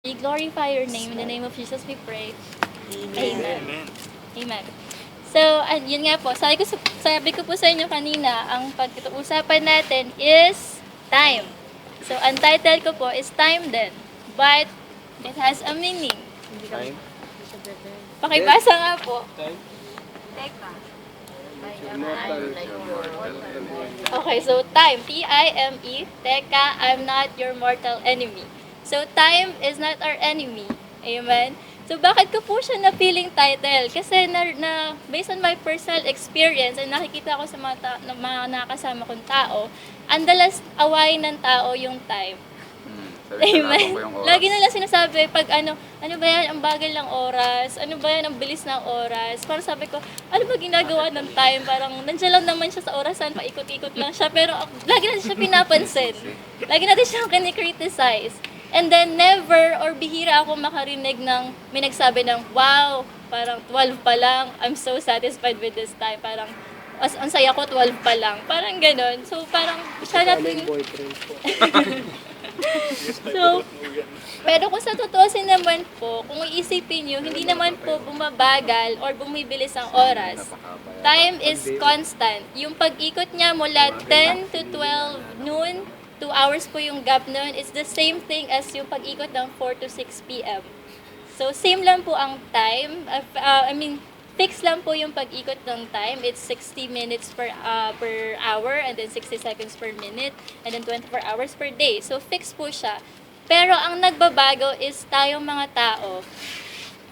We glorify your name. In the name of Jesus we pray. Amen. Amen. So, yun nga po, sabi ko po sa inyo kanina, ang pag-uusapan natin is time. So, ang title ko po is time din. But, it has a meaning. Time? Pakibasa nga po. Time? Okay, so time, T-I-M-E, Teka, I'm not your mortal enemy. So, time is not our enemy. Amen? So, bakit ko po siya na-feeling title? Kasi based on my personal experience, and nakikita ko sa mga nakasama kong tao, ang dalas awayin ng tao yung time. Amen. Lagi nila sinasabi, pag ano ba yan, ang bagal ng oras, ano ba yan, ang bilis ng oras. Parang sabi ko, ano ba ginagawa ng time? Parang nandiyan lang naman siya sa orasan, paikot-ikot lang siya, pero lagi natin siya pinapansin. Lagi natin siya kinikriticize. And then never or bihira ako makarinig ng may nagsabi ng, wow, parang 12 pa lang, I'm so satisfied with this time. Parang, ang saya ko 12 pa lang. Parang ganon. So parang siya natin... So, pero kung sa tutuusin naman po, kung iisipin nyo, hindi naman po bumabagal or bumibilis ang oras. Time is constant. Yung pag-ikot niya mula 10 to 12 noon, 2 hours po yung gap noon, it's the same thing as yung pag-ikot ng 4 to 6 p.m. So, same lang po ang time. Fix lang po yung pag-ikot ng time. It's 60 minutes per hour and then 60 seconds per minute and then 24 hours per day. So, fix po siya. Pero ang nagbabago is tayong mga tao.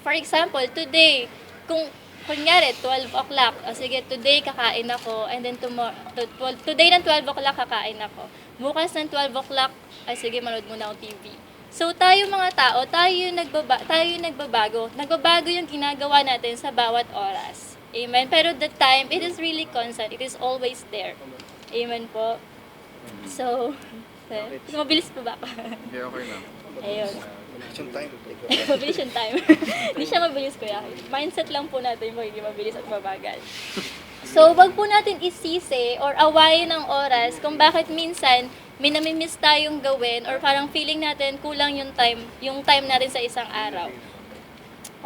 For example, today, kung kunyari 12 o'clock, sige, today kakain ako and then today ng 12 o'clock kakain ako. Bukas ng 12 o'clock, sige, manood muna ako TV. So, tayo mga tao, tayo yung nagbabago. Nagbabago yung ginagawa natin sa bawat oras. Amen? Pero the time, it is really constant. It is always there. Amen po? So, mabilis pa ba ako? Hindi, okay lang. Ayun. Mabilis yung time. Mabilis yung time. Hindi siya mabilis, kuya. Mindset lang po natin yung magiging mabilis at mabagal. So, wag po natin isisi or awayin ng oras kung bakit minsan may namimiss tayong gawin or parang feeling natin kulang yung time natin sa isang araw.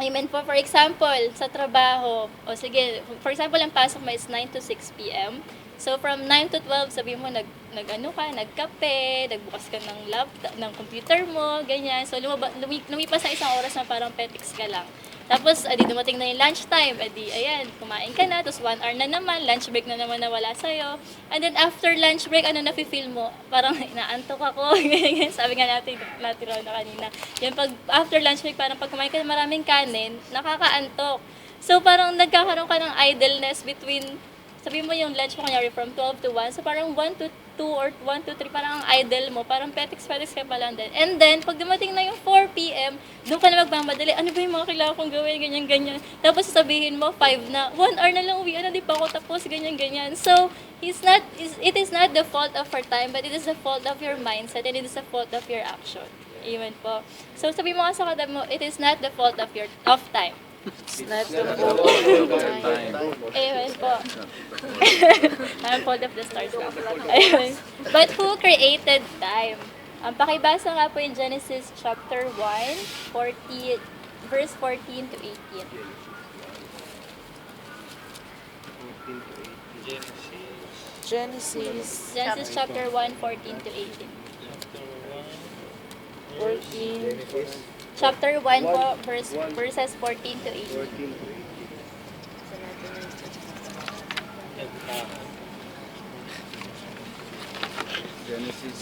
Amen po. For example, sa trabaho, sige, for example, ang pasok mo is 9 to 6 p.m. So, from 9 to 12, sabi mo, nagkape, nagbukas ka ng laptop, ng computer mo, ganyan. So, lumipas sa isang oras na parang petiks ka lang. Tapos, dumating na yung lunchtime, ayan, kumain ka na, tapos 1 hour na naman, lunch break na naman nawala sa'yo. And then, after lunch break, ano nafe-feel mo? Parang inaantok ako, ganyan. Sabi nga natin na kanina. Yan, after lunch break, parang pag kumain ka ng maraming kanin, nakakaantok. So, parang nagkakaroon ka ng idleness between, sabi mo yung lunch mo, kunyari from 12 to 1, so parang 1 to 2 or 1 to 3, parang ang idle mo, parang petiks ka pa lang din. And then, pag dumating na yung 4 p.m., doon ka na magmamadali, ano ba yung mga kailangan kong gawin, ganyan. Tapos sasabihin mo, 5 na, 1 hour na lang uwi, di pa ako tapos, ganyan. So, it is not the fault of our time, but it is the fault of your mindset, and it is the fault of your action. Amen po. So, sabi mo nga sa katabi mo, it is not the fault of time. It's not the fault of time. Amen po. I'm fault of the stars lang. Ayun. But who created time? Pakibasa nga po yung Genesis chapter 1, verse 14 to 18. Genesis Genesis chapter 1, 14 to 18. 14. Chapter 1 po, verses 14 to 18. Genesis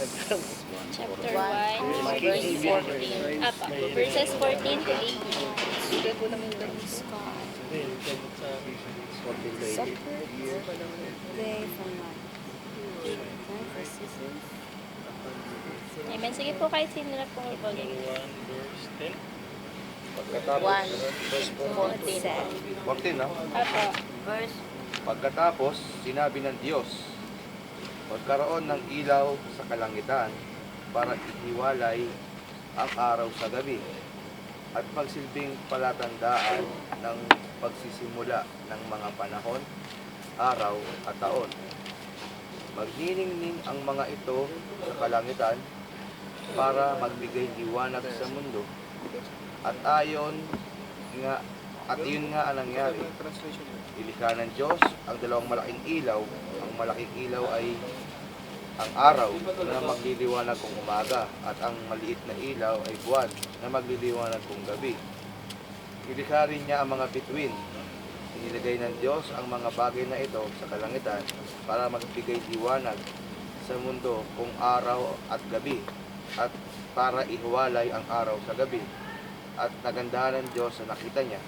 Chapter 1, verse 14. verses 14 to 18. Amen. Sige po, kahit sino na po ibigay. 14. no? Apo. Pagkatapos, sinabi ng Diyos, magkaroon ng ilaw sa kalangitan para ihiwalay ang araw sa gabi at magsilbing palatandaan ng pagsisimula ng mga panahon, araw at taon. Magniningning ang mga ito sa kalangitan para magbigay liwanag sa mundo At yun nga ang nangyari. Translation. Nilikha ng Diyos ang dalawang malaking ilaw. Ang malaking ilaw ay ang araw na magliliwanag kung umaga at ang maliit na ilaw ay buwan na magliliwanag kung gabi. Nilikha rin niya ang mga bituin. Inilagay ng Diyos ang mga bagay na ito sa kalangitan para magbigay liwanag sa mundo kung araw at gabi at para ihiwalay ang araw sa gabi. At nagandahan ng Diyos na nakita niya.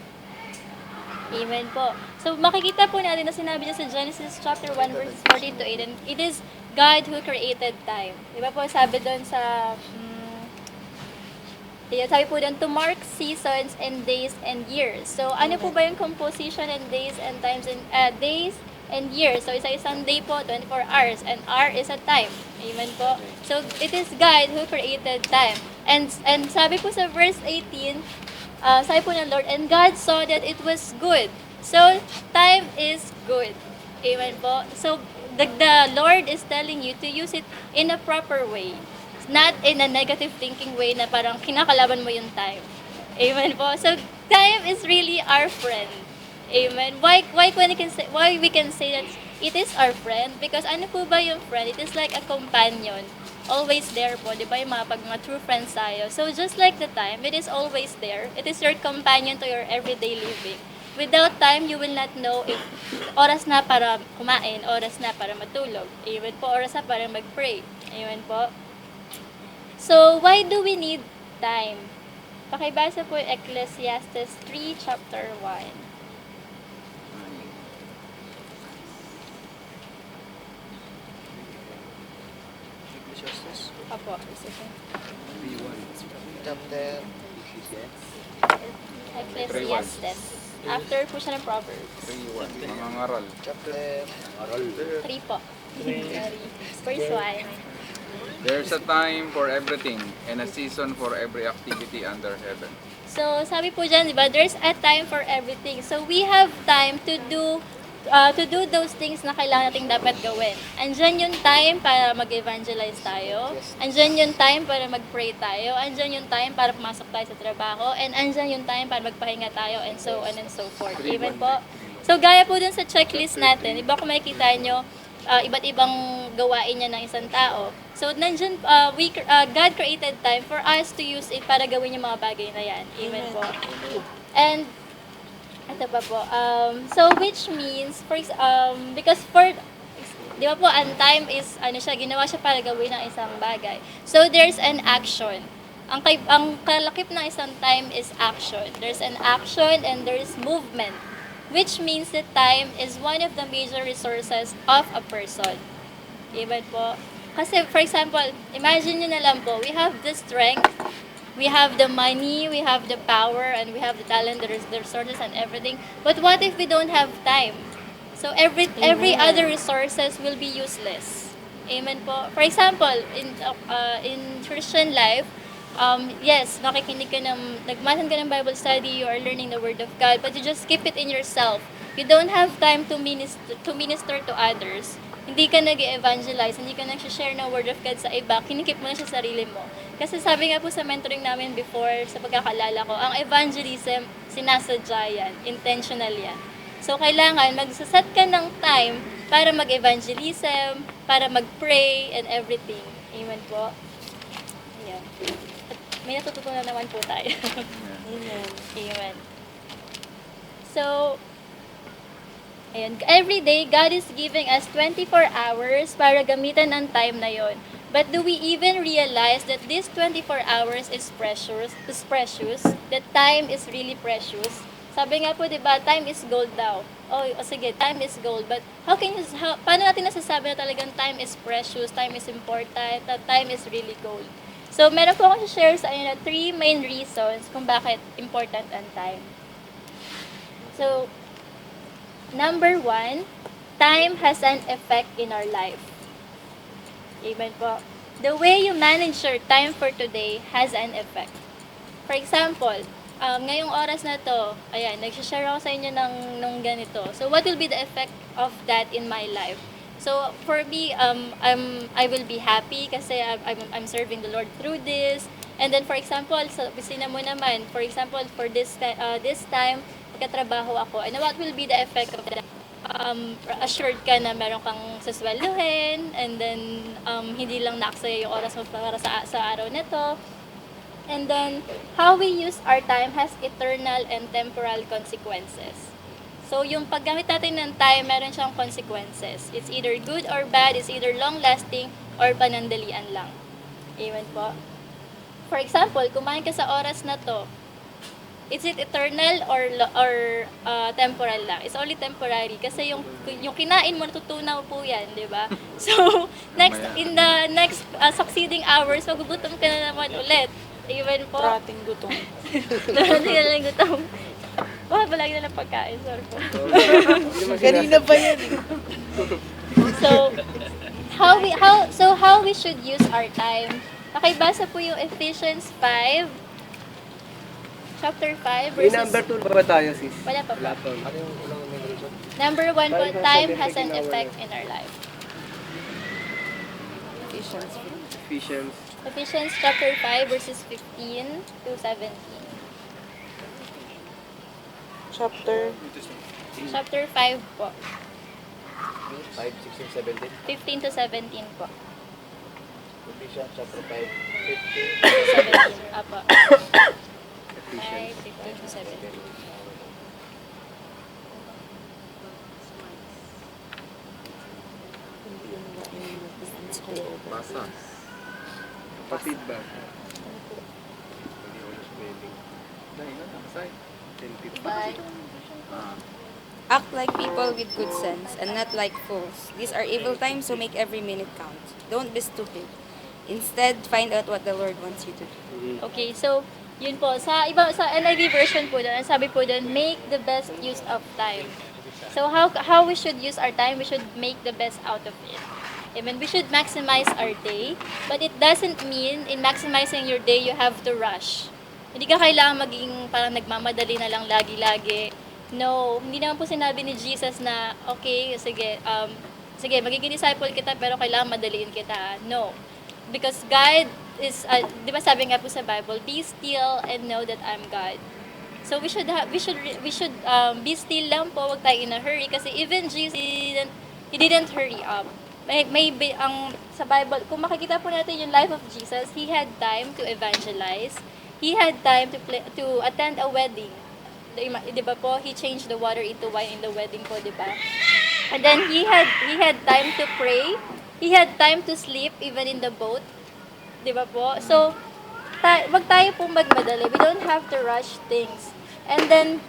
Amen po. So makikita po natin na sinabi niya sa Genesis chapter 1 verses 14 to 8, and it is God who created time. Diba po sabi doon sa sabi po doon, to mark seasons and days and years. So ano po ba yung composition and days and times and days and years? So isa-isang day po, 24 hours, and hour is a time. Amen po. So it is God who created time. And sabi po sa verse 18, sabi po ng Lord, and God saw that it was good. So, time is good. Amen po. So, the Lord is telling you to use it in a proper way. Not in a negative thinking way na parang kinakalaban mo yung time. Amen po. So, time is really our friend. Amen. Why we can say that it is our friend? Because ano po ba yung friend? It is like a companion. Always there po, di ba, yung pag mga true friends tayo. So, just like the time, it is always there. It is your companion to your everyday living. Without time, you will not know if oras na para kumain, oras na para matulog. Amen po, oras na para mag-pray. Amen po. So, why do we need time? Pakibasa po Ecclesiastes 3, chapter 1. Ecclesiastes Apo, Chapter Ecclesiastes. After po siya ng Proverbs. 3:1. Mga ngaral. chapter Aral. 3 po. Sorry. First one. There's a time for everything and a season for every activity under heaven. So, sabi po dyan, di ba, there's a time for everything. So, we have time to do those things na kailangan nating dapat gawin. Andyan yung time para mag-evangelize tayo. Andyan yung time para mag-pray tayo. Andyan yung time para pumasok tayo sa trabaho. And andyan yung time para magpahinga tayo, and so on and so forth. Amen po. So, gaya po dun sa checklist natin, di ba kung makikita nyo, iba't ibang gawain niya ng isang tao. So, nandyan, God created time for us to use it para gawin yung mga bagay na yan. Amen po. And, ito pa po. So, which means, because di ba po, ang time is, ginawa siya para gawin ng isang bagay. So, there's an action. Ang kalakip ng isang time is action. There's an action and there's movement. Which means that time is one of the major resources of a person. Amen po. Kasi, for example, imagine nyo na lang po, we have the strength, we have the money, we have the power, and we have the talent, the resources, and everything. But what if we don't have time? So, every other resources will be useless. Amen po. For example, in Christian life, yes, nakikinig ka nagmatan ka ng Bible study, you are learning the Word of God, but you just keep it in yourself. You don't have time to minister to others. Hindi ka nag-evangelize, hindi ka nag-share ng Word of God sa iba, kinikip mo na sa sarili mo. Kasi sabi nga po sa mentoring namin before, sa pagkakalala ko, ang evangelism, sinasadya yan, intentional yan. So, kailangan magsaset ka ng time para mag-evangelism, para mag-pray, and everything. Amen po. Ayan. At may natututunan naman po tayo. Amen. Amen. So, ayun, every day, God is giving us 24 hours para gamitan ang time na yon. But do we even realize that this 24 hours is precious? That time is really precious? Sabi nga po, di ba, time is gold daw. Sige, time is gold. But paano natin nasasabi na talagang time is precious, time is important, that time is really gold? So, meron po akong share sa inyo na 3 main reasons kung bakit important ang time. So, number 1, time has an effect in our life. Amen po. The way you manage your time for today has an effect. For example, ngayong oras na to, ayan, nag-share ako sa inyo ng ganito. So, what will be the effect of that in my life? So, for me, I will be happy kasi I'm serving the Lord through this. And then, for example, sa opisina mo naman, for example, for this time, magkatrabaho ako, and what will be the effect of that? Assured ka na meron kang sasweldohin, and then, hindi lang naksaya yung oras mo para sa araw na to. And then, how we use our time has eternal and temporal consequences. So, yung paggamit natin ng time, meron siyang consequences. It's either good or bad, it's either long-lasting or panandalian lang. Amen po. For example, kumain ka sa oras na to, is it eternal or temporal lang? It's only temporary kasi yung kinain mo natutunaw po 'yan, 'di ba? So, in the next succeeding hours, magugutom ka na naman ulit. Amen po. Parating gutom. Parating na lang gutom. Baka palagi na lang pagkain, sorry po. Kanina pa yan eh. So, how we should use our time. Nakibasa po yung Ephesians 5, chapter 5, May verses... number 2 ba tayo, sis? Wala pa po. Wala pa. Ano yung unang numeration? Number 1 po, time has an effect in our life. Ephesians. Ephesians chapter 5, verses 15 to 17. Chapter 5 po. 5, 16, 17. 15 to 17 po. Ephesians chapter 5, 17. Apo. 5, 15 to 17. Basa. Kapatid ba? Dahil na, basahin. 10:15. Bye. Act like people with good sense and not like fools. These are evil times, so make every minute count. Don't be stupid. Instead, find out what the Lord wants you to do. Okay, so yun po sa NIV version po doon, sabi po doon, make the best use of time. So how we should use our time, we should make the best out of it. Amen. We should maximize our day, but it doesn't mean in maximizing your day you have to rush. Hindi ka kailangan maging parang nagmamadali na lang lagi-lagi. No, hindi naman po sinabi ni Jesus na okay, sige, magiging disciple kita pero kailangan madaliin kita. No. Because God is, di ba sabi nga po sa Bible, be still and know that I'm God. So we should be still lang po, wag tayo in a hurry kasi even Jesus he didn't hurry up. Maybe sa Bible, kung makikita po natin yung life of Jesus, he had time to evangelize. He had time to attend a wedding. Di ba po? He changed the water into wine in the wedding po, di ba? And then he had time to pray. He had time to sleep even in the boat. Di ba po? So, wag tayo pong magmadali. We don't have to rush things. And then,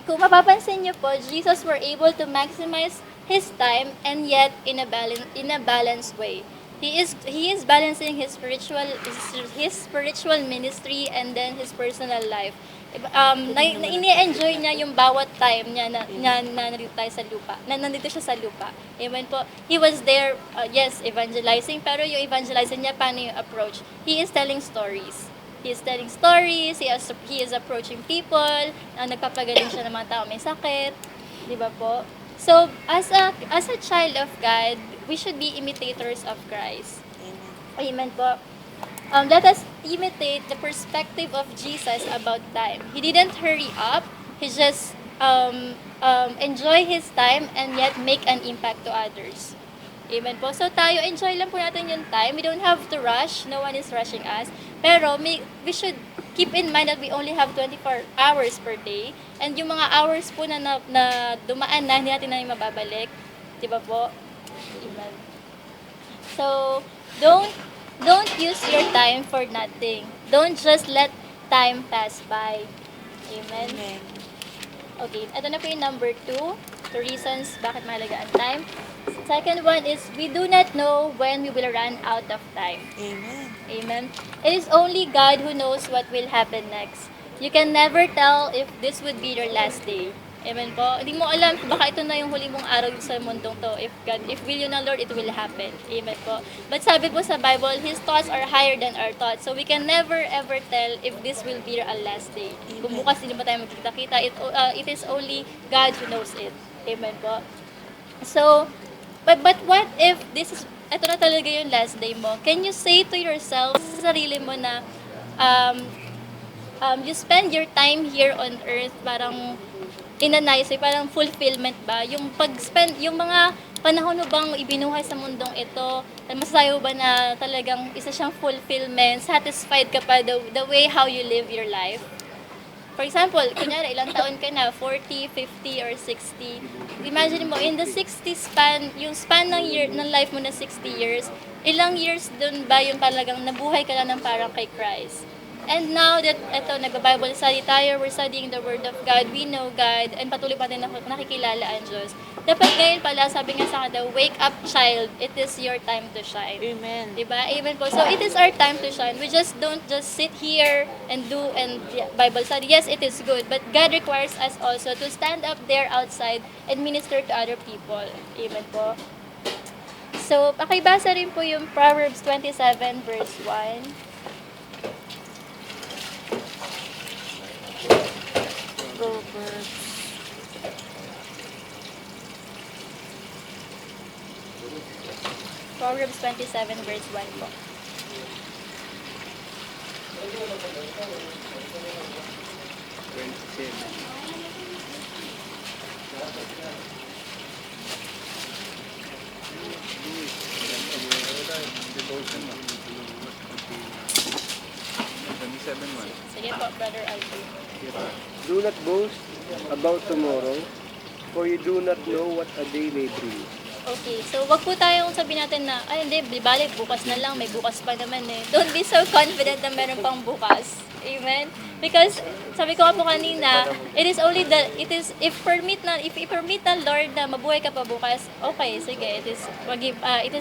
kung mapapansin niyo po, Jesus were able to maximize his time and yet in a balanced way. He is balancing his spiritual ministry and then his personal life. Ini-enjoy niya yung bawat time niya na nandito tayo sa lupa. Nandito siya sa lupa. Amen po. He was there, yes, evangelizing, pero yung evangelizing niya, paano yung approach? He is telling stories. He is approaching people, nagpapagaling siya ng mga tao may sakit. Di ba po? So, as a child of God, we should be imitators of Christ. Amen po. Let us imitate the perspective of Jesus about time. He didn't hurry up. He just enjoy his time and yet make an impact to others. Amen po. So tayo, enjoy lang po natin yung time. We don't have to rush. No one is rushing us. Pero we should keep in mind that we only have 24 hours per day. And yung mga hours po na dumaan na, hindi natin na yung mababalik. Diba po? Amen. So, don't use your time for nothing. Don't just let time pass by. Amen? Okay, ito na po yung number 2. The reasons bakit mahalaga ang time. Second one is, we do not know when we will run out of time. Amen. Amen. It is only God who knows what will happen next. You can never tell if this would be your last day. Amen po. Hindi mo alam, baka ito na yung huli mong araw sa mundong to. If will you ng Lord, it will happen. Amen po. But sabi po sa Bible, His thoughts are higher than our thoughts. So we can never ever tell if this will be our last day. Kung bukas hindi pa tayo magkita-kita, it is only God who knows it. Amen po. So, but what if ito na talaga yung last day mo? Can you say to yourself, sa sarili mo na, you spend your time here on earth parang in a nice way, parang fulfillment ba? Yung pag-spend, yung mga panahon mo bang ibinuhay sa mundong ito, masasayo ba na talagang isa siyang fulfillment, satisfied ka pa the way how you live your life? For example, kunyari, ilang taon ka na, 40, 50, or 60. Imagine mo, in the 60 span, yung span ng life mo na 60 years, ilang years dun ba yung talagang nabuhay ka na ng parang kay Christ? And now that nag-Bible study tayo, we're studying the Word of God, we know God, and patuloy pa din nakikilala ang Diyos. Dapat ngayon pala, sabi nga sa kanya, wake up child, it is your time to shine. Amen. Diba? Amen po. So, it is our time to shine. We just don't just sit here and do Bible study. Yes, it is good. But God requires us also to stand up there outside and minister to other people. Amen po. So, pakibasa rin po yung Proverbs 27 verse 1. Proverbs. Proverbs 27 verse 1 po. Devotion mo. 27:1. Sige po, Brother Alvin. Do not boast about tomorrow, for you do not know what a day may bring. Okay, so wag po tayong sabihin natin na, ay hindi, di bale, bukas na lang, may bukas pa naman eh. Don't be so confident na meron pang bukas. Amen? Because, sabi ko nga po kanina, if permit na Lord na mabuhay ka pa bukas, okay, sige, it is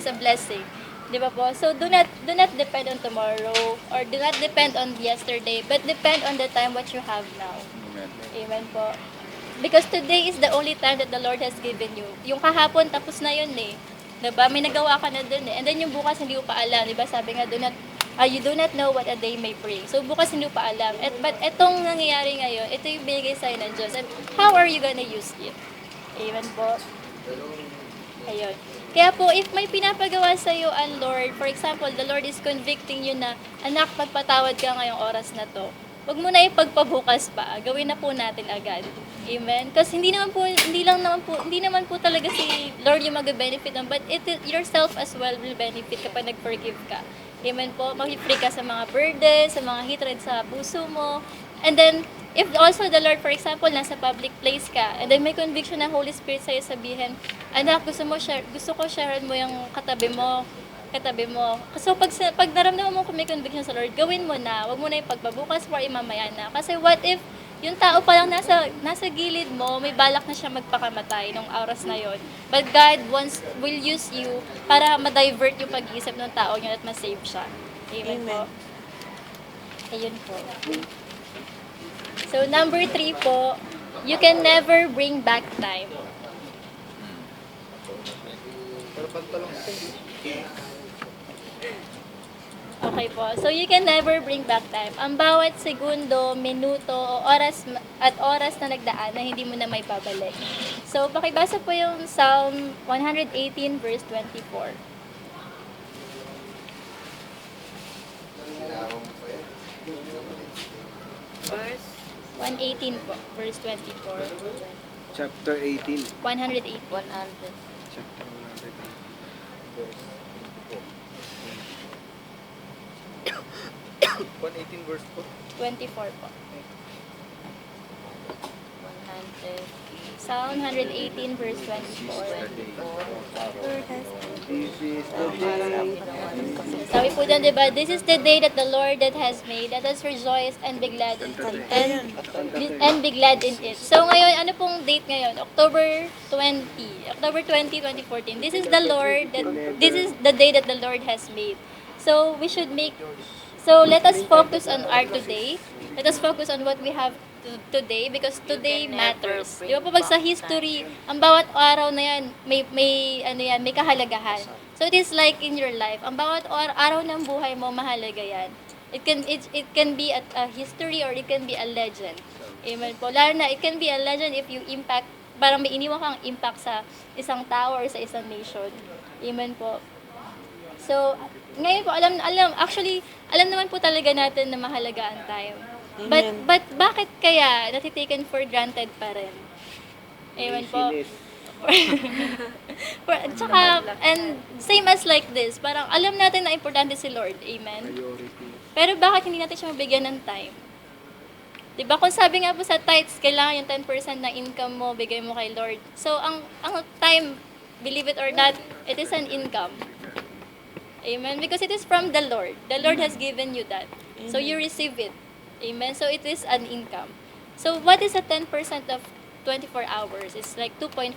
a blessing. Di ba po? So, do not depend on tomorrow, or do not depend on yesterday, but depend on the time what you have now. Amen. Amen po. Because today is the only time that the Lord has given you. Yung kahapon, tapos na yun eh. Diba? May nagawa ka na dun eh. And then yung bukas, hindi mo pa alam. Diba? Sabi nga, you do not know what a day may bring. So bukas, hindi mo pa alam. But etong nangyayari ngayon, ito yung binigay sa'yo ng Diyos. And how are you gonna use it? Amen po. Ayun. Kaya po, if may pinapagawa sa'yo ang Lord, for example, the Lord is convicting you na, anak, magpatawad ka ngayong oras na to. Huwag mo na ipagpabukas pa. Gawin na po natin agad. Amen? Kasi hindi naman po talaga si Lord yung mag-benefit nun, but yourself as well will benefit kapag nag-forgive ka. Amen po? Mag-free ka sa mga burdens, sa mga hatred sa puso mo. And then, if also the Lord, for example, nasa public place ka, and then may conviction ng Holy Spirit sa'yo sabihin, anak, gusto ko sharean mo yung katabi mo. So, pag naramdaman mo kung may conviction sa Lord, gawin mo na. Huwag mo na ipagbabukas or imamaya na. Kasi what if yung tao pa lang nasa gilid mo, may balak na siya magpakamatay nung oras na yon. But God will use you para ma-divert yung pag-iisip ng tao yun at ma-save siya. Amen po. Ayun po. So, number 3 po, you can never bring back time. Okay po. So, you can never bring back time. Ang bawat segundo, minuto, o oras na nagdaan na hindi mo na may babalik. So, pakibasa po yung Psalm 118 verse 24. Verse 118 po, verse 24. Chapter 18. 108. 100. Chapter 118 verse po. 24 po. 100. Psalm 118 verse 24. This is the day. Sabi po dyan, diba, this is the day that the Lord that has made. Let us rejoice and be glad in it. And be glad in it. So ngayon, ano pong date ngayon? October 20, 2014. This is the day that the Lord has made. So let us focus on our today. Let us focus on what we have today because today matters. Di ba po pag sa history, ang bawat araw na yan, may kahalagahan. So it is like in your life, ang bawat araw ng buhay mo, mahalaga yan. It can be a history or it can be a legend. Amen po. Lalo na, it can be a legend if you impact, parang may iniwan kang impact sa isang tao or sa isang nation. Amen po. So, ngayon po, alam naman po talaga natin na mahalaga ang time. Amen. But bakit kaya natitaken for granted pa rin? Ewan po. Laziness. Tsaka, and same as like this, parang alam natin na importante si Lord. Amen? Priority. Pero bakit hindi natin siya mabigyan ng time? Diba kung sabi nga po sa tithes, kailangan yung 10% ng income mo, bigay mo kay Lord. So, ang time, believe it or not, it is an income. Amen? Because it is from the Lord. The Lord has given you that. So, you receive it. Amen? So, it is an income. So, what is a 10% of 24 hours? It's like 2.4.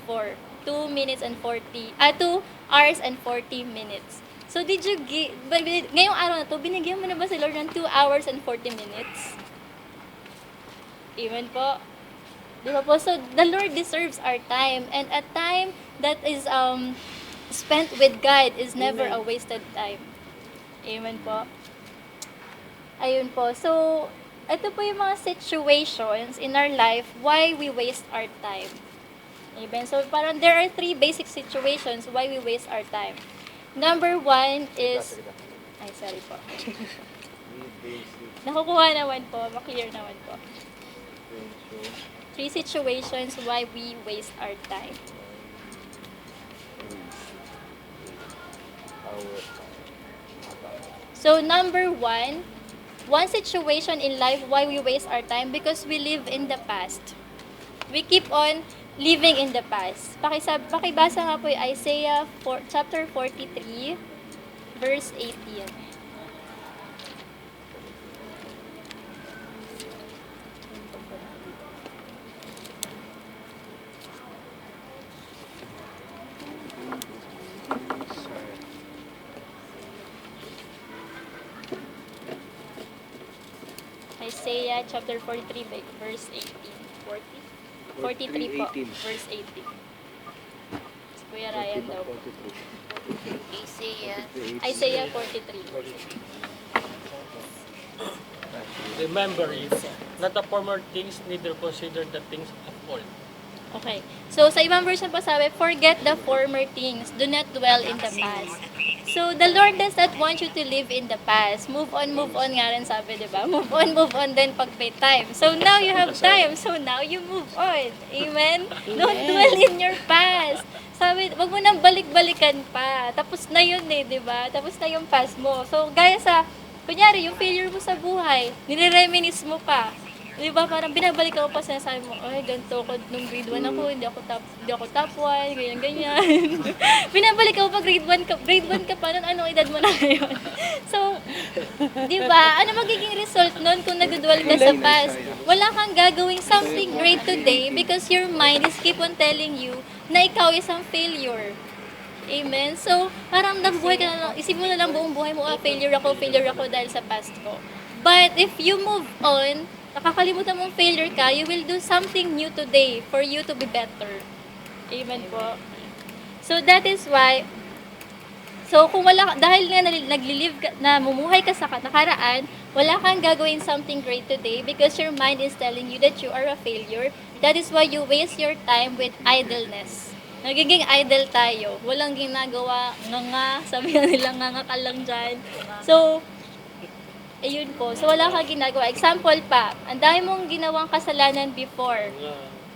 2 minutes and 2 hours and 40 minutes. So, did you give, ngayong araw na to, binigyan mo na ba si Lord ng 2 hours and 40 minutes? Amen po. Di ba po? So, the Lord deserves our time. And a time that is spent with God is never a wasted time. Amen po. Ayun po. So, ito po yung mga situations in our life why we waste our time. Amen. So, parang there are 3 basic situations why we waste our time. Number 1 is... Ay, sorry po. Nakukuha naman po. Maklear naman po. 3 situations why we waste our time. So, number 1 situation in life why we waste our time because we live in the past. We keep on living in the past. Pakibasa nga po yung Isaiah chapter 43, verse 18. Isaiah chapter 43, verse 18. 43 po, 18. verse 18. Si Kuya Ryan daw. Isaiah 43. Remember it, not the former things, neither consider the things of old. Okay. So, sa ibang version po sabi, forget the former things. Do not dwell in the past. So, the Lord does not want you to live in the past. Move on nga rin sabi, di ba? Move on then pag may time. So, now you have time. So, now you move on. Amen? Don't dwell in your past. Sabi, wag mo nang balik-balikan pa. Tapos na yun eh, di ba? Tapos na yung past mo. So, gaya sa, kunyari, yung failure mo sa buhay, nire-reminisce mo pa. Di ba, parang binabalik ako pa sinasabi mo, ay, ganito ako, nung grade 1 ako, hindi ako top 1, ganyan. Binabalik ako pa grade 1 ka pa, nun, anong edad mo na ngayon? So, di ba, ano magiging result nun kung nagdudwell ka sa past? Wala kang gagawing something great today because your mind is keep on telling you na ikaw isang failure. Amen? So, parang nabuhay ka na lang, isip mo na lang buong buhay mo, failure ako dahil sa past ko. But if you move on, nakakalimutan mong failure ka, you will do something new today for you to be better. Amen po. So, that is why, so kung dahil nga naglilive ka, namumuhay ka sa nakaraan, wala kang gagawin something great today because your mind is telling you that you are a failure. That is why you waste your time with idleness. Nagiging idle tayo. Walang ginagawa, sabi nila ka lang dyan. So, ayun po. So, wala kang ginagawa. Example pa, ang dami mong ginawang kasalanan before.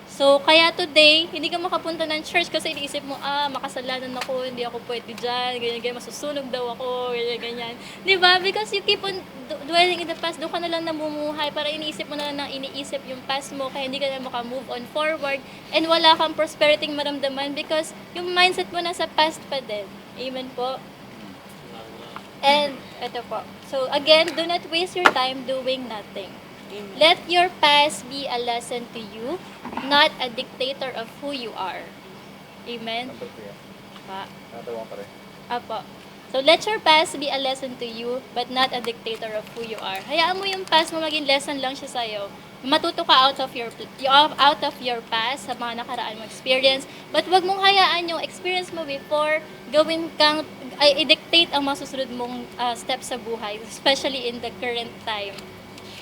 So, kaya today, hindi ka makapunta ng church kasi iniisip mo, makasalanan ako, hindi ako pwede dyan, ganyan, masusunog daw ako, ganyan. Diba? Because you keep on dwelling in the past, doon ka na lang namumuhay, para iniisip mo na lang iniisip yung past mo, kaya hindi ka na maka-move on forward, and wala kang prosperity maramdaman because yung mindset mo nasa past pa din. Amen po? And, ito po. So, again, do not waste your time doing nothing. Let your past be a lesson to you, not a dictator of who you are. Amen? Pa. Apo. So, let your past be a lesson to you, but not a dictator of who you are. Hayaan mo yung past mo maging lesson lang siya sa'yo. Matuto ka out of your past sa mga nakaraan mo experience, but wag mong hayaan yung experience mo before i-dictate ang masusunod mong steps sa buhay, especially in the current time.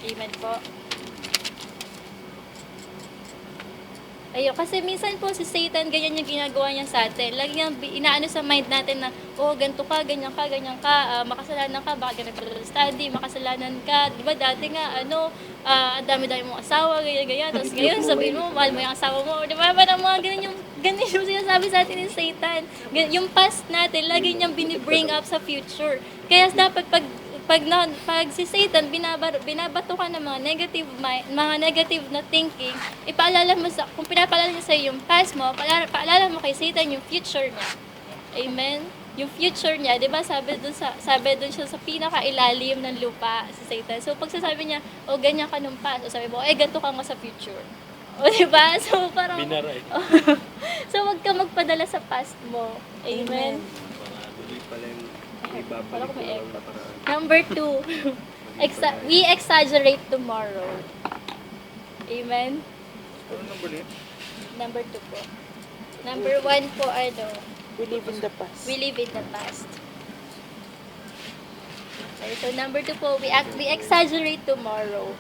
Amen po. Ayun, kasi minsan po si Satan, ganyan yung ginagawa niya sa atin. Lagi niyang inaano sa mind natin na, oh, ganito ka, ganyan ka, makasalanan ka, baka ganito ka study, makasalanan ka. Di ba dati nga, ang dami-dami mong asawa, ganyan. Tapos ngayon, sabihin mo, mahal mo yung asawa mo. Di ba, parang mga ganun yung sinasabi sa atin ni Satan. Yung past natin, lagi niyang binibring up sa future. Kaya dapat pag si Satan binabato ka ng mga negative na thinking, ipaalala mo kung pinapaalala niya sa yung past mo, paalala mo kay Satan yung future niya. Amen. Yung future niya, 'di ba? Sabi doon siya sa pinakailalim ng lupa si Satan. So pag sasabi niya, "Oh, ganyan ka nung past." O sabi mo, ganito ka nga sa future. O, 'di ba? So parang Binaray. So wag ka magpadala sa past mo. Amen. Tuloy pala yung Wala ibabalik ko ko may lang echo. na paraan. Number 2, we exaggerate tomorrow. Amen? Ano number niya? Number 2 po. Number 1 po, We live in the past. we live in the past. Okay, so number 2 po, we exaggerate tomorrow.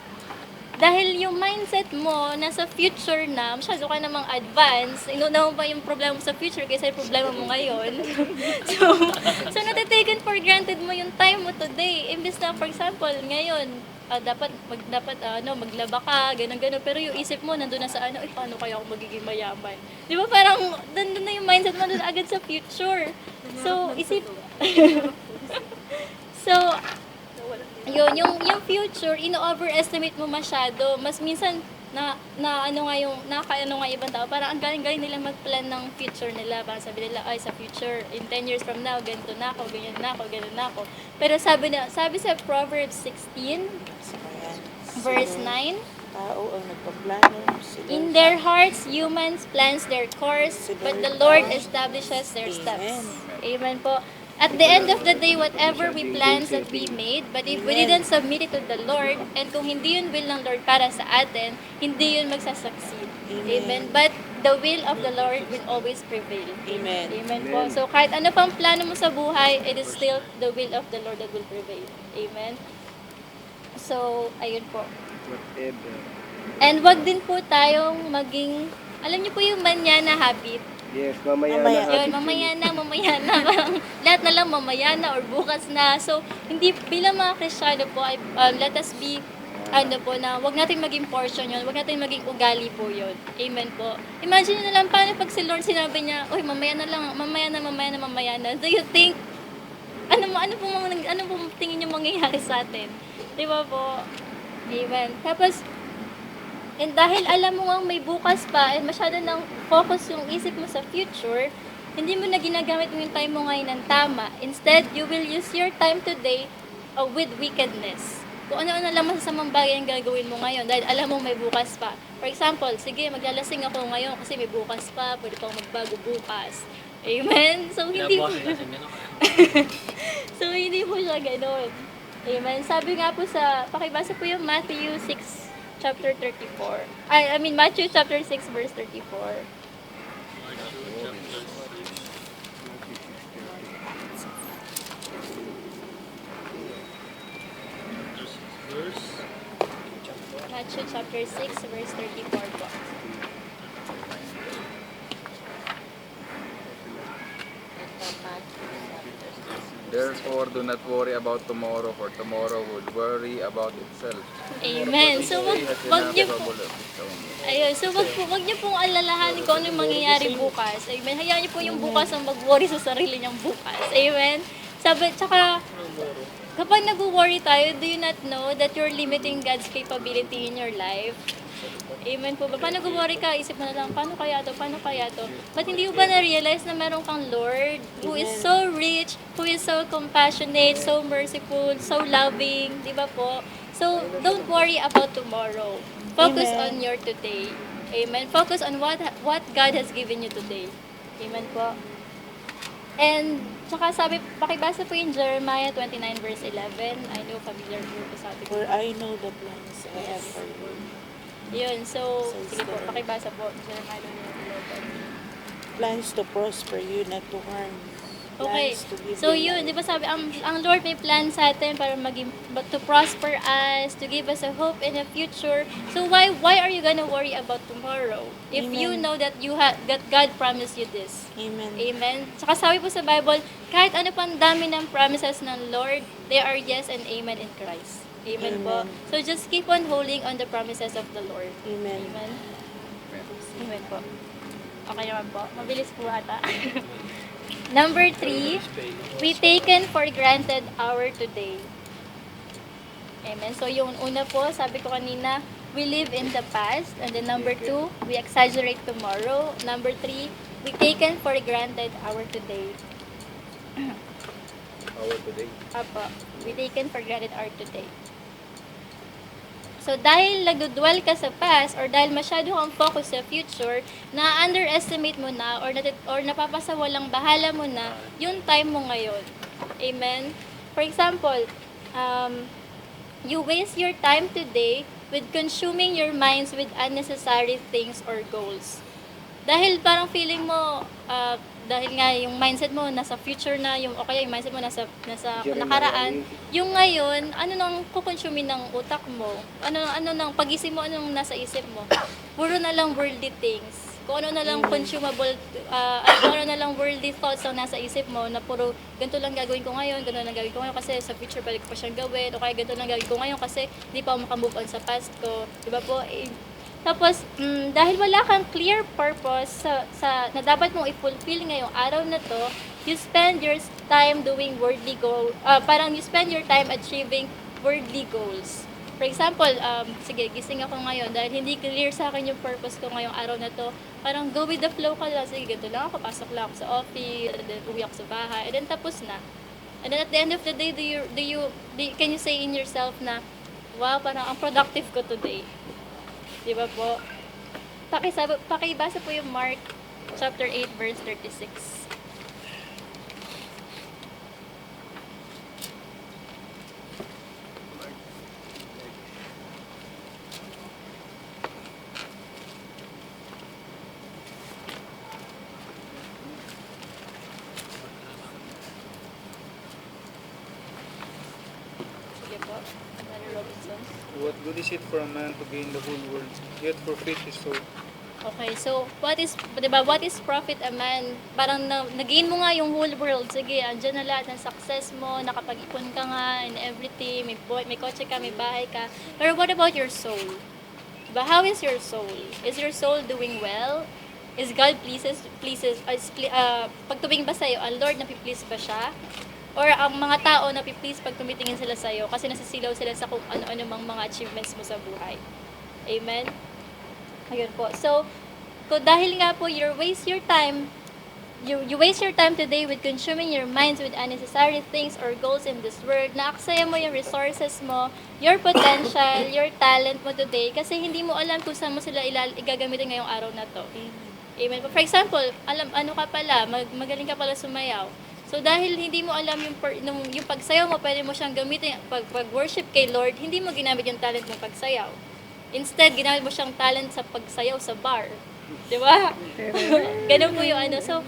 Dahil yung mindset mo, nasa future na, masyado ka namang advance, inuna mo pa yung problema mo sa future kaysa yung problema mo ngayon. so natataken for granted mo yung time mo today. Imbes na, for example, ngayon, dapat maglaba ka, ganun. Pero yung isip mo, nandun na sa paano kaya ako magiging mayaman? Di ba parang, nandun na yung mindset mo agad sa future. So, so, yun, yung future, ino-overestimate mo masyado. Mas minsan, nakakaano nga ibang tao, parang ang galing-galing nila mag-plan ng future nila. Parang sabi nila, sa future, in 10 years from now, ganito na ako, ganyan na ako. Pero sabi sa Proverbs 16, verse 9, Tao ang nagpaplano. Sila in their hearts, humans plans their course, but the Lord establishes their steps. Amen po. At the end of the day, whatever we plans that we made, but if we didn't submit it to the Lord, and kung hindi yun will ng Lord para sa atin, hindi yun magsasucceed. Amen. But the will of the Lord will always prevail. Amen. Amen po. So kahit ano pang plano mo sa buhay, it is still the will of the Lord that will prevail. Amen. So, ayun po. Whatever. And wag din po tayong maging, alam niyo po yung manana habit. Yes, mamaya Mamaya. na. Yun, mamaya na. Parang lahat na lang mamaya na or bukas na. So, hindi, bilang mga Kristiyano po, let us be, na wag natin maging portion yun, wag natin maging ugali po yun. Amen po. Imagine nyo na lang, paano pag si Lord sinabi niya, mamaya na. Do you think, ano po tingin nyo mangyayari sa atin? Di ba po? Amen. Tapos, and dahil alam mo nga may bukas pa and masyado nang focus yung isip mo sa future, hindi mo na ginagamit mo yung time mo ngayon ng tama. Instead, you will use your time today with wickedness. Kung ano-ano lang masasamang bagay ang gagawin mo ngayon dahil alam mo may bukas pa. For example, sige, maglalasing ako ngayon kasi may bukas pa, pwede pang magbago bukas. Amen? So, hindi po so, hindi po siya gano'n. Amen? Sabi nga po pakibasa po yung Matthew 6, chapter 34. Matthew chapter 6 verse 34. Matthew chapter 6 verse 34 po. Therefore, do not worry about tomorrow, for tomorrow would worry about itself. Amen. So, wag niyo po, wag niyo pong alalahanin kung ano yung mangyayari bukas. Amen. Hayaan niyo po yung bukas ang mag-worry sa sarili niyang bukas. Amen. Tsaka, kapag nag-worry tayo, do you not know that you're limiting God's capability in your life? Amen po ba? Paano nag-worry ka? Isip mo na lang, paano kaya to? But hindi mo ba na-realize na meron kang Lord who is so rich, who is so compassionate, so merciful, so loving, di ba po? So, don't worry about tomorrow. Focus on your today. Amen. Focus on what God has given you today. Amen po. And, tsaka pakibasa po yung Jeremiah 29 verse 11. I know familiar po sa ating. For I know the plans I have for you. Yun, so, sige po, pakibasa po. Jeremiah 29:11. Plans to prosper you, not to harm. Okay. Plans to give So you yun, life. di ba sabi, ang Lord may plan sa atin para maging, but to prosper us, to give us a hope in the future. So why are you gonna worry about tomorrow? If you Amen. know that that God promised you this. Amen. Amen. Saka sabi po sa Bible, kahit ano pang dami ng promises ng Lord, they are yes and amen in Christ. Amen, po. Amen. So just keep on holding on the promises of the Lord. Amen. Amen. Amen po. Okay naman po. Mabilis po ata. Number 3, we taken for granted our today. Amen. So yung una po, sabi ko kanina, we live in the past. And then number 2, we exaggerate tomorrow. Number 3, we taken for granted our today. Our today. Apo, we taken for granted our today. So, dahil nagdudwell ka sa past or dahil masyado kang focus sa future, na-underestimate mo na or napapasawalang bahala mo na yung time mo ngayon. Amen? For example, you waste your time today with consuming your minds with unnecessary things or goals. Dahil parang feeling mo, dahil nga yung mindset mo nasa future na, yung okay, yung mindset mo nasa nakaraan, yung ngayon, ano nang kukonsume ng utak mo? Ano nang pagising mo, ano nang nasa isip mo? Puro na lang worldly things. Kung ano na lang consumable, kung ano na lang worldly thoughts ang nasa isip mo, na puro ganito lang gagawin ko ngayon, ganito lang gagawin ko ngayon kasi sa future balik ko pa siyang gawin, o kaya ganito lang gagawin ko ngayon kasi hindi pa ako makamove on sa past ko. Diba po? Tapos, dahil wala kang clear purpose na dapat mong i-fulfill ngayong araw na to, you spend your time doing worldly goal, parang you spend your time achieving worldly goals. For example, sige, gising ako ngayon dahil hindi clear sa akin yung purpose ko ngayong araw na to, parang go with the flow ka lang, sige, ganito lang ako, pasok lang ako sa office, and then uwi ako sa bahay, and then tapos na. And then at the end of the day, can you say in yourself na, wow, parang ang productive ko today. Di ba po? Pakibasa po yung Mark chapter 8 verse 36. Sige po. Brother Robinson. What good is it for a man to gain the whole world, yet forfeit his soul? Okay, so what is profit a man? Parang nag-gain mo nga yung whole world. Sige, andyan na lahat ng success mo, nakapag-ipon ka nga and everything, may kotse ka, may bahay ka. Pero what about your soul? Diba, how is your soul? Is your soul doing well? Is God pag tumingin ba sa'yo, ang Lord napiplease ba siya? Or ang mga tao napiplease pag tumitingin sila sa'yo kasi nasisilaw sila sa kung ano-ano mang mga achievements mo sa buhay. Amen? Ayun po. So, dahil nga po, you waste your time today with consuming your minds with unnecessary things or goals in this world, naaksaya mo yung resources mo, your potential, your talent mo today, kasi hindi mo alam kung saan mo sila igagamitin ngayong araw na to. Amen. For example, magaling ka pala sumayaw. So, dahil hindi mo alam yung pagsayaw mo, pwede mo siyang gamitin, pag-worship kay Lord, hindi mo ginamit yung talent mo pagsayaw. Instead, ginamit mo siyang talent sa pagsayaw sa bar. Di ba? Ganun po yung ano. So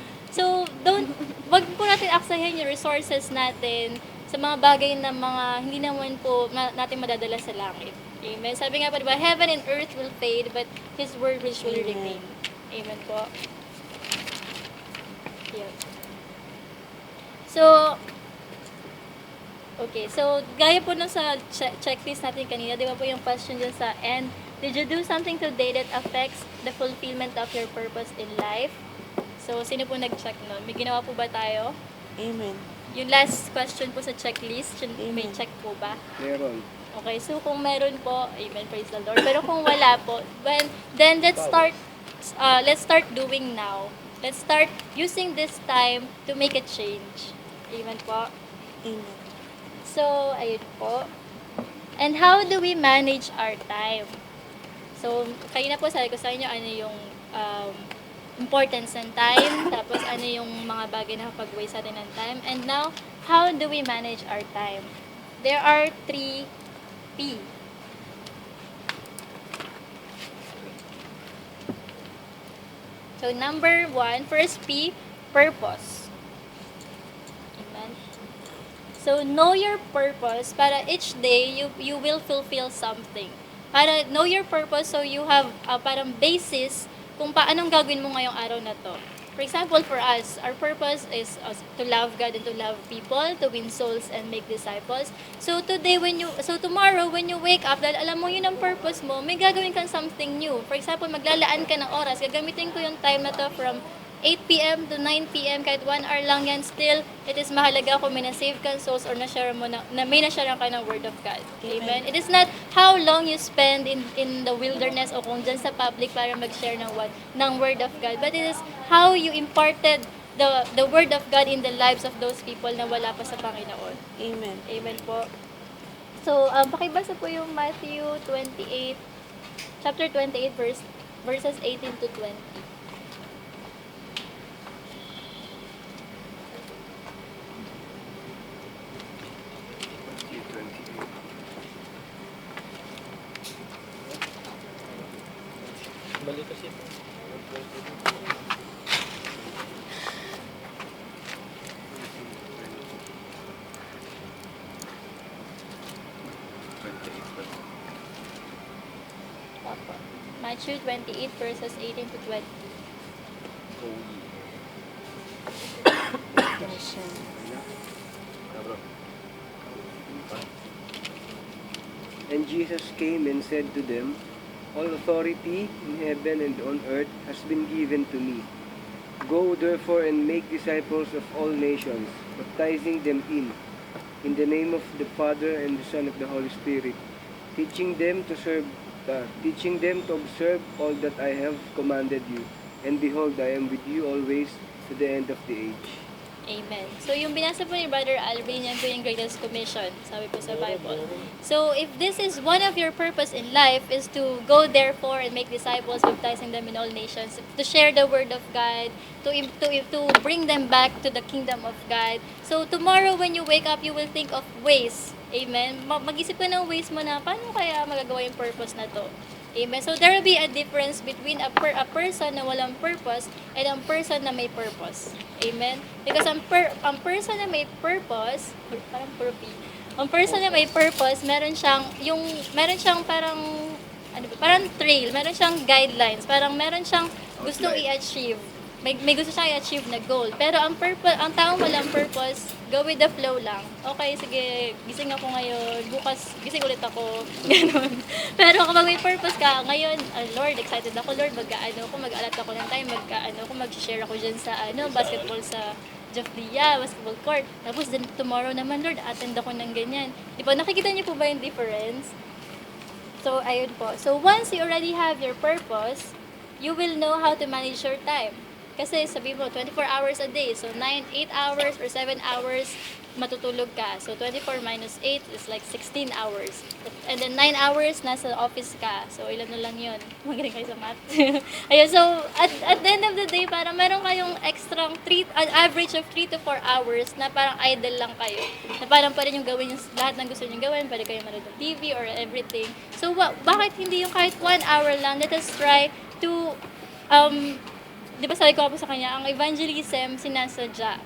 wag po natin aksayahin yung resources natin sa mga bagay na hindi naman po natin madadala sa langit. Amen. Sabi nga po, diba, heaven and earth will fade, but His word will surely remain. Amen po. Yun. So, okay. So, gaya po nung sa checklist natin kanina, di ba po yung question dyan sa end, did you do something today that affects the fulfillment of your purpose in life? So, sino po nag-check nun? May ginawa po ba tayo? Amen. Yung last question po sa checklist, may Amen. check po ba? Meron. Okay, so kung meron po, amen, praise the Lord. Pero kung wala po, then let's start doing now. Let's start using this time to make a change. Amen po. Amen. So, ayun po. And how do we manage our time? So, kanina po sabi ko sa inyo ano yung importance ng time, tapos ano yung mga bagay na kapag-waste natin ng time. And now, how do we manage our time? There are 3 P. So, number 1, first P, purpose. So, know your purpose para each day you will fulfill something. Para know your purpose so you have parang basis kung paanong gagawin mo ngayong araw na to. For example, for us, our purpose is to love God and to love people, to win souls and make disciples. So tomorrow when you wake up, dahil alam mo yun ang purpose mo, may gagawin kang something new. For example, maglalaan ka ng oras, gagamitin ko yung time na to from 8 p.m. to 9 p.m. kahit 1 hour lang yan, still, it is mahalaga kung may na-save kang souls or na-share mo na may na-share ka ng Word of God. Amen? It is not how long you spend in the wilderness o kung dyan sa public para mag-share ng Word of God, but it is how you imparted the Word of God in the lives of those people na wala pa sa Panginoon. Amen. Amen po. So, pakibasa po yung Matthew 28, chapter 28, verses 18 to 20. Balik kasi po. Matthew 28 verses 18 to 20. And Jesus came and said to them, All authority in heaven and on earth has been given to me. Go therefore and make disciples of all nations, baptizing them in the name of the Father and the Son of the Holy Spirit, teaching them to observe all that I have commanded you. And behold, I am with you always to the end of the age. Amen. So, yung binasa po ni Brother Alvin, yan po yung Greatest Commission, sabi po sa Bible. So, if this is one of your purpose in life is to go therefore and make disciples, baptizing them in all nations, to share the Word of God, to bring them back to the kingdom of God. So, tomorrow when you wake up, you will think of ways. Amen. Mag-isip ka ng ways mo na, paano kaya magagawa yung purpose na to? Amen. So, there will be a difference between a person na walang purpose and a person na may purpose. Amen. Because ang person na may purpose, parang purpose. Ang person na may purpose, meron siyang parang trail, meron siyang guidelines, parang meron siyang gustong i-achieve. May gusto siyang i-achieve na goal. Pero ang taong walang purpose, go with the flow lang. Okay, sige, gising ako ngayon, bukas gising ulit ako, gano'n. Pero kapag may purpose ka, ngayon, Lord, excited ako, Lord, mag-aalat ako ng time, mag-share ako dyan sa, basketball sa Jaflia, basketball court. Tapos tomorrow naman, Lord, attend ako ng ganyan. Di ba, nakikita niyo po ba yung difference? So, ayun po. So, once you already have your purpose, you will know how to manage your time. Kasi sabi mo, 24 hours a day. So, 8 hours or 7 hours matutulog ka. So, 24 minus 8 is like 16 hours. And then, 9 hours nasa office ka. So, ilan na lang yun. Magaling kayo sa math. Ayun, so, at the end of the day, parang meron kayong extra an average of 3 to 4 hours na parang idle lang kayo. Na parang pwede nyo gawin yung lahat ng gusto nyo gawin. Pwede kayo manood ng TV or everything. So, bakit hindi yung kahit 1 hour lang? Let us try to, di ba sabi ko po sa kanya, ang evangelism sinasadya.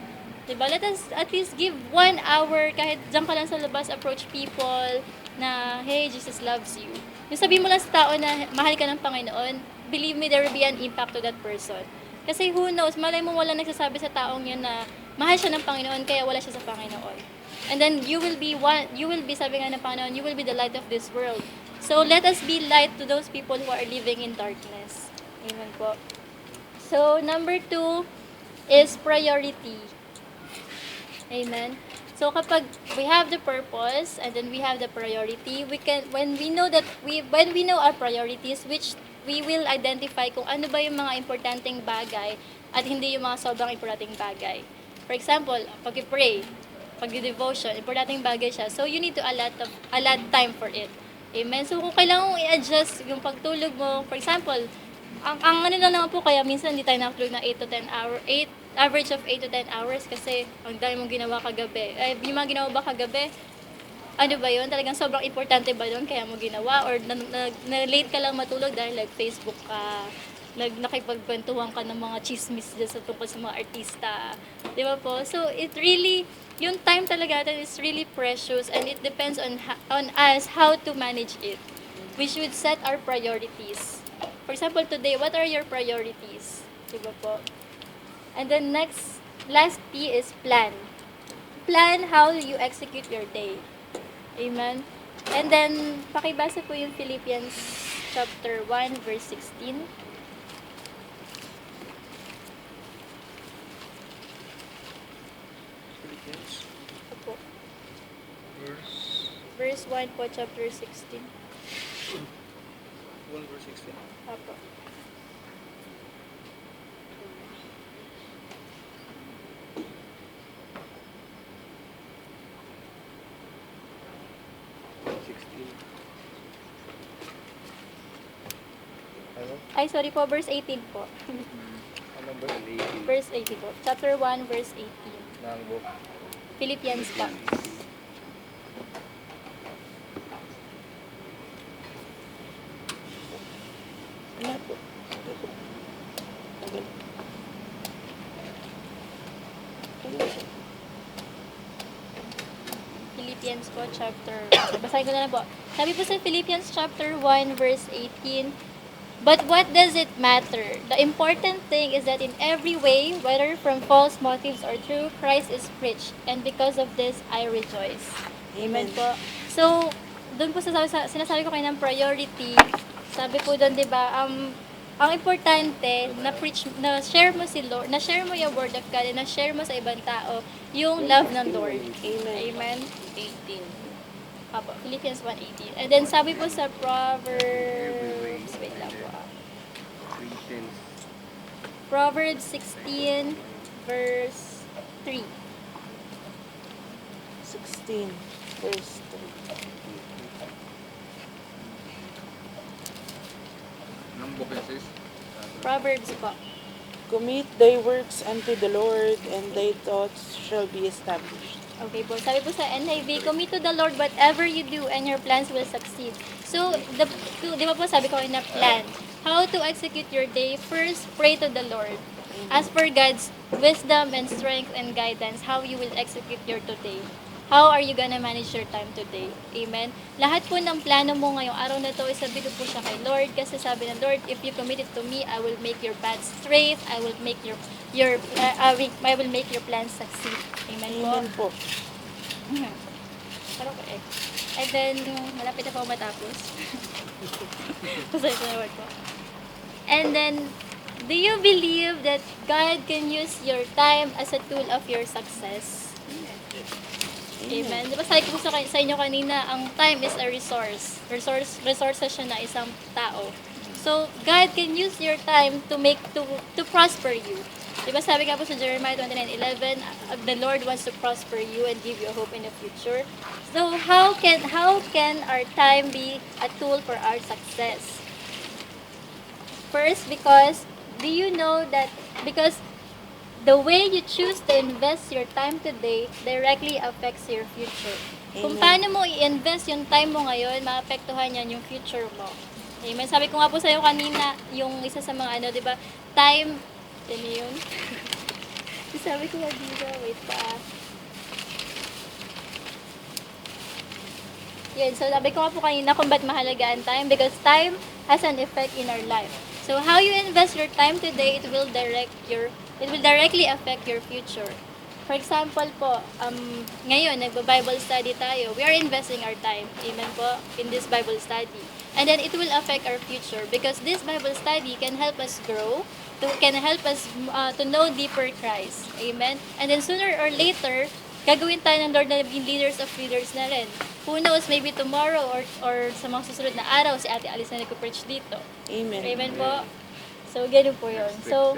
Di ba? Let us at least give 1 hour, kahit dyan ka lang sa labas, approach people na, hey, Jesus loves you. Yung sabihin mo lang sa tao na mahal ka ng Panginoon, believe me, there will be an impact to that person. Kasi who knows, malay mo wala nagsasabi sa taong yun na mahal siya ng Panginoon, kaya wala siya sa Panginoon. And then you will be sabi nga ng Panginoon, you will be the light of this world. So let us be light to those people who are living in darkness. Amen po. So, number 2 is priority. Amen. So, kapag we have the purpose and then we have the priority, when we know our priorities, which we will identify kung ano ba yung mga importanteng bagay at hindi yung mga sobrang importanteng bagay. For example, pag-pray, pag-devotion, importanteng bagay siya. So, you need to allot time for it. Amen. So, kung kailangan mong i-adjust yung pagtulog mo, for example, ang ano na naman po, kaya minsan hindi tayo nakatulog na 8 to 10 hours, average of 8 to 10 hours kasi ang dami mong ginawa kagabi. Yung mga ginawa ba kagabi, ano ba yun? Talagang sobrang importante ba yun kaya mo ginawa? Or na late ka lang matulog dahil like Facebook ka, nakipagkwentuhan ka ng mga chismis dyan sa tungkol sa mga artista. Di ba po? So, it really, yung time talaga natin is really precious and it depends on us how to manage it. We should set our priorities. For example, today, what are your priorities? Di ba po? And then last P is plan. Plan how you execute your day. Amen? And then, pakibasa po yung Philippians chapter 1, verse 16. Philippians Opo. verse Verse 1 po, chapter 16. 1 verse 16. Opo. Ano? Ay, sorry po, verse 18 po. Ano ba? Verse 18 po. Chapter 1, verse 18. Ng book. Philippians po. Ano po? Philippians po, chapter... Basahin ko na lang po. Sabi po sa Philippians chapter 1, verse 18, "But what does it matter? The important thing is that in every way, whether from false motives or true, Christ is preached, and because of this, I rejoice." Amen po. So, doon po sinasabi ko kayo ng priority. Sabi po doon, di ba, ang importante, na-share mo si Lord, na-share mo yung word of God, and na-share mo sa ibang tao yung love ng Lord. Amen. Amen. 18. Apo, Philippians 1:18. And then sabi po sa Proverbs, wait lang po. Proverbs 16 verse 3. 16, verse 3. Anong book yun, sis? Proverbs po. Commit thy works unto the Lord, and thy thoughts shall be established. Okay po. Sabi po sa NIV, "Commit to the Lord whatever you do and your plans will succeed." So, di ba po sabi ko na plan. How to execute your day? First, pray to the Lord. Ask for God's wisdom and strength and guidance how you will execute your today. How are you gonna manage your time today? Amen? Lahat po ng plano mo ngayong araw na to, isabi ko po siya kay Lord. Kasi sabi ng Lord, if you commit it to me, I will make your path straight. I will make I will make your plans succeed. Amen po? Amen po. Parang ko eh. And then, malapit na po ako matapos. Pasay ko na word ko. And then, do you believe that God can use your time as a tool of your success? Amen. Di ba sabi ko sa inyo kanina, ang time is a resource. Resources siya na isang tao. So, God can use your time to prosper you. Di ba sabi nga po sa Jeremiah 29:11, the Lord wants to prosper you and give you a hope in the future. So, how can our time be a tool for our success? First, because the way you choose to invest your time today directly affects your future. Kung Amen. paano mo i-invest yung time mo ngayon, maapektuhan yan yung future mo. Amen. Sabi ko nga po sa'yo kanina, yung isa sa mga di ba, time, yan yun. Sabi ko nga dito, wait pa. Yun, so sabi ko nga po kanina kung ba't mahalaga ang time, because time has an effect in our life. So how you invest your time today, it will directly affect your future. For example po, ngayon nagba-Bible study tayo. We are investing our time, amen po, in this Bible study. And then it will affect our future because this Bible study can help us grow, can help us to know deeper Christ. Amen? And then sooner or later, gagawin tayo ng Lord na naging leaders of leaders na rin. Who knows, maybe tomorrow or sa mga susunod na araw, si Ate Alice na nag-preach dito. Amen. Amen po? So, ganun po yun. So,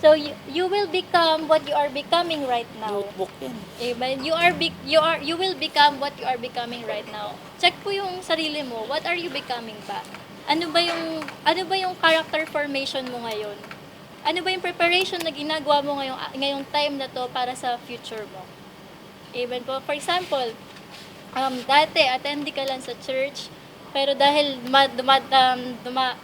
so you will become what you are becoming right now. Notebook yan. Amen. You will become what you are becoming right now. Check po yung sarili mo. What are you becoming ba? Ano ba yung character formation mo ngayon? Ano ba yung preparation na ginagawa mo ngayong time na to para sa future mo? Amen po. For example, dati attendee ka lang sa church, Pero dahil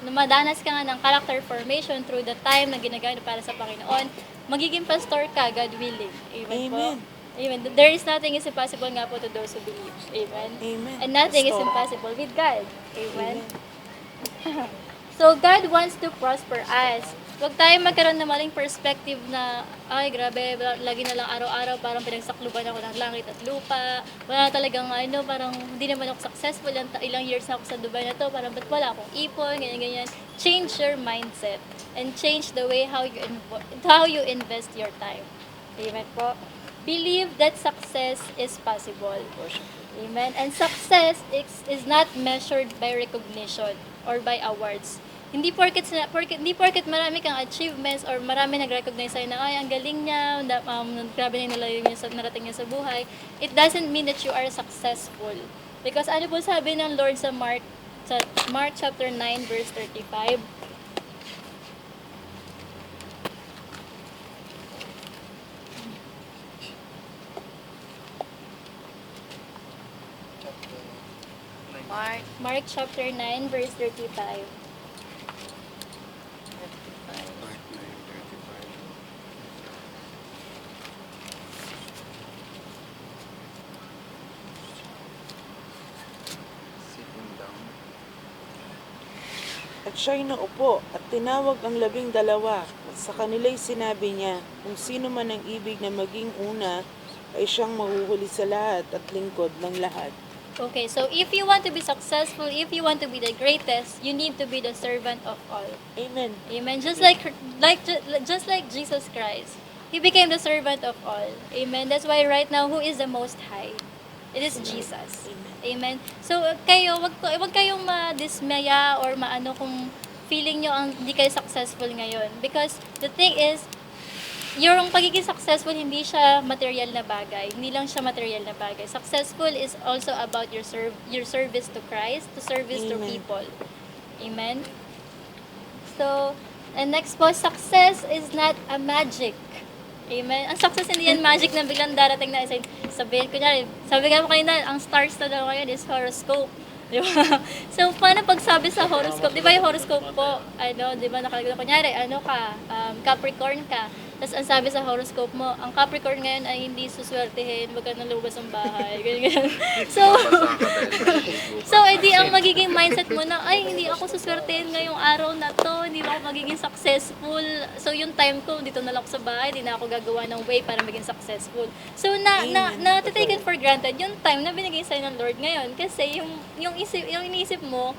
dumadanas ka nga ng character formation through the time na ginagamit para sa Panginoon, magiging pastor ka, God willing. Amen, po. Amen. Amen. There is nothing is impossible nga po to those who believe. Amen. Amen. And nothing is Pastor. impossible with God. Amen. So, God wants to prosper us. Huwag tayo magkaroon ng maling perspective na, ay, grabe, lagi na lang araw-araw, parang pinagsakluban ako ng langit at lupa. Wala na talagang, parang hindi naman ako successful. Ilang years na ako sa Dubai na to, parang ba't wala akong ipon, ganyan-ganyan. Change your mindset and change the way how you invest your time. Amen po. Believe that success is possible. Amen. And success is not measured by recognition or by awards. Hindi porket marami kang achievements or marami nag-recognize sa'yo na, ay, ang galing niya, grabe na yung narating niya sa buhay, it doesn't mean that you are successful. Because ano po sabi ng Lord sa Mark chapter 9 verse 35? Mark chapter 9 verse 35. Sitting down. At siya'y naupo at tinawag ang 12. At sa kanila'y sinabi niya, kung sino man ang ibig na maging una, ay siyang mahuhuli sa lahat at lingkod ng lahat. Okay, so if you want to be successful, if you want to be the greatest, you need to be the servant of all. Amen. Amen. Just like Jesus Christ, He became the servant of all. Amen. That's why right now, who is the Most High? It is Jesus. Amen. So kayo, wag kayong madismaya or maano kung feeling nyo ang hindi kayo successful ngayon. Because the thing is, yung pagiging successful, hindi siya material na bagay. Hindi lang siya material na bagay. Successful is also about your service to Christ, to service to Amen. people. Amen? So, and next po, success is not a magic. Amen? Ang success hindi yan magic na biglang darating na isa. Sabi ko mo kanina, ang stars na daw ngayon is horoscope. Di ba? So, paano pagsabi sa horoscope? Di ba yung horoscope po, di ba nakalagay na kunyari, Capricorn ka. Tapos ang sabi sa horoscope mo, ang Capricorn ngayon ay hindi suswertehin, wag ka nang lumabas ng bahay, ganyan. So, edi ang magiging mindset mo na, ay, hindi ako suswertehin ngayong araw na to, hindi ako magiging successful. So, yung time ko, dito na lang ako sa bahay, hindi na ako gagawa ng way para maging successful. So, na-taken for granted yung time na binigay sa'yo ng Lord ngayon. Kasi yung iniisip mo,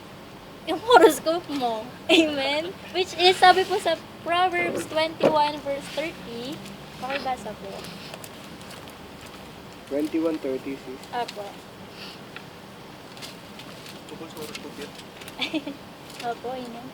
yung horoscope mo. Amen? Which is, sabi po sa Proverbs 21 verse 30, pakibasa po. 21:30 sis. Apo. Opo, yun.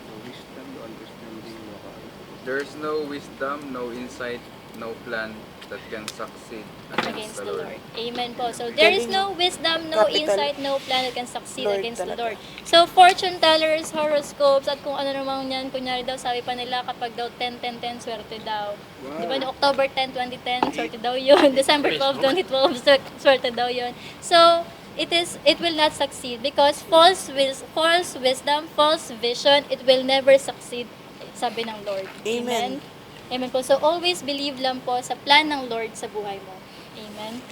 No wisdom, no understanding, no knowledge. There's no wisdom, no insight, no plan that can succeed against the Lord. Amen po. So, there is no wisdom, no Capital. insight, no plan that can succeed Lord against the talaga. Lord. So, fortune tellers, horoscopes, at kung ano naman yan, kunyari daw, sabi pa nila, kapag daw 10-10-10, swerte daw. Wow. Di ba, no, October 10, 2010, swerte daw yun. December 12, 2012, swerte daw yun. So, it will not succeed because false wisdom, false vision, it will never succeed, sabi ng Lord. Amen. Amen po. So, always believe lang po sa plan ng Lord sa buhay mo. Amen.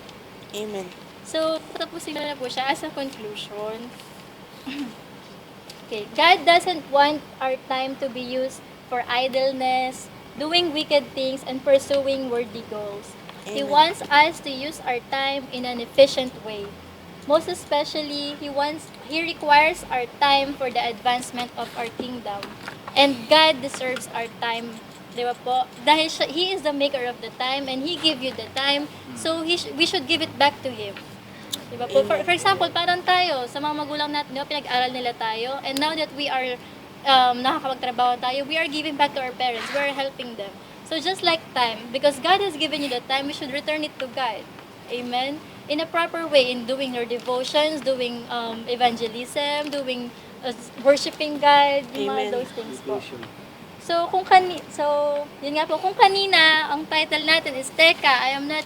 Amen. So, tapusin na po siya as a conclusion. Okay, God doesn't want our time to be used for idleness, doing wicked things, and pursuing worldly goals. He Amen. wants us to use our time in an efficient way. Most especially, He requires our time for the advancement of our kingdom. And God deserves our time. Di ba po? Dahil He is the maker of the time and He give you the time. So, we should give it back to Him. Di ba po? For example, parang tayo, sa mga magulang natin, di ba, pinag-aral nila tayo. And now that we are nakakapagtrabaho tayo, we are giving back to our parents. We are helping them. So, just like time, because God has given you the time, we should return it to God. Amen? In a proper way, in doing your devotions, doing evangelism, doing worshiping God, yung mga Amen. those things po. Meditation. So, yun nga po, kung kanina, ang title natin is Teka, I am not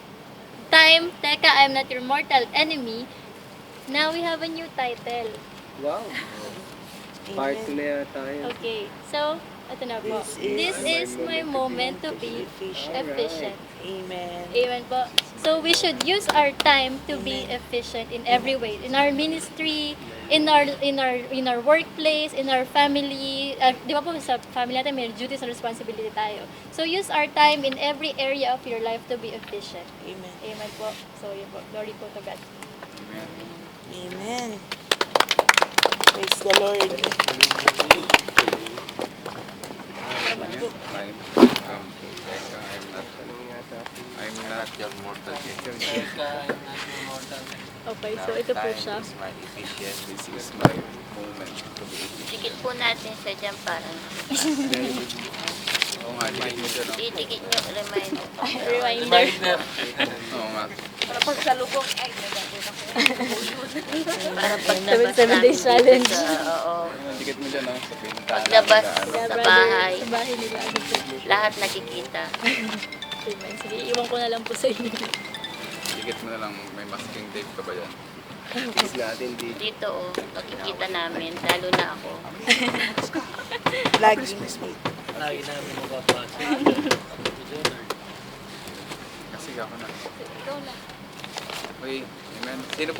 time, Teka, I am not your mortal enemy. Now we have a new title. Wow. Part 2 na yata yun. Okay, so, ito na po. This is my moment to be efficient. Amen. Amen po. So we should use our time to be efficient in every way. In our ministry, in our workplace, in our family. Di ba po sa family natin may duties and responsibility tayo. So use our time in every area of your life to be efficient. Amen. Amen po. So yun po. Glory po to God. Amen. Amen. Praise the Lord. Time. I'm not your mortal enemy. Okay, so ito po siya. This is my moment to be efficient. Dikit po natin sa dyan parang. Oo nga, dikit mo dyan. oh. Didikit nyo, reminder. Reminder. Oo nga. Para paglabas 7 days challenge. Oo. Dikit mo dyan, sa bintana. Paglabas Yeah, sa brother, bahay, sa bahay nila. Ano po. lahat nakikita. Amen. Sige, iwan ko na lang po sa inyo. Dikit mo na lang, may masking tape ka ba yan? Kiss natin dito. Dito, oh, nakikita namin, lalo na ako. Laging Lagi namin mababasa. Kasi ako na. Ikaw na. Okay, amen. Sino